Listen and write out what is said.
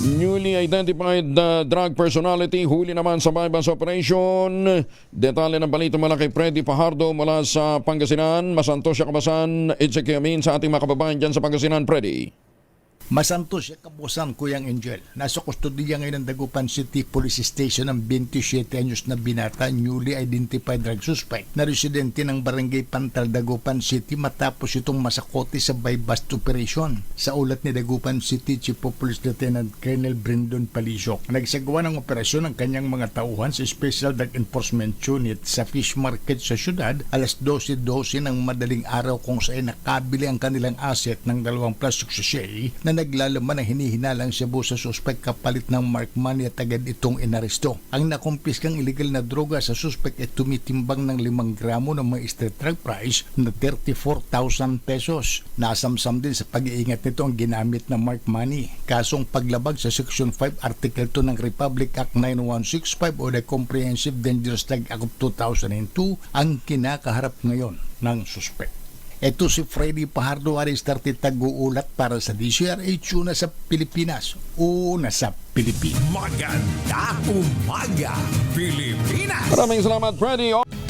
Newly identified drug personality, huli naman sa bypass operation. Detalye ng balita mula kay Freddy Fajardo mula sa Pangasinan. Masanto siya kabasan, Ezekiel Amin sa ating mga kababayan dyan sa Pangasinan, Freddy. Masanto siya kabusan, Kuyang Angel. Nasa kustodiya ngayon ng Dagupan City Police Station ang 27 anyos na binata, newly identified drug suspect na residente ng Barangay Pantal, Dagupan City matapos itong masakote sa bypass operation. Sa ulat ni Dagupan City Chief of Police Lieutenant Colonel Brendon Palisok, nagsagawa ng operasyon ng kanyang mga tauhan sa Special Drug Enforcement Unit sa Fish Market sa syudad alas 12:12 ng madaling araw kung saan nakabili ang kanilang asset ng dalawang plastic sachet na naglalaman ng hinihinalang shabu sa suspect kapalit ng mark money at agad itong inaresto. Ang nakumpiskang illegal na droga sa suspect ay tumitimbang ng 5 gramo ng mga street drug price na 34,000 pesos. Nasamsam din sa pag-iingat nito ang ginamit na mark money. Kasong paglabag sa Section 5 Article 2 ng Republic Act 9165 o the Comprehensive Dangerous Drug Act of 2002 ang kinakaharap ngayon ng suspect. Ito si Freddy Fajardo, Aris 30 tag-uulat para sa DCRH, una sa Pilipinas, una sa Pilipinas. Maganda umaga, Pilipinas! Maraming salamat, Freddy.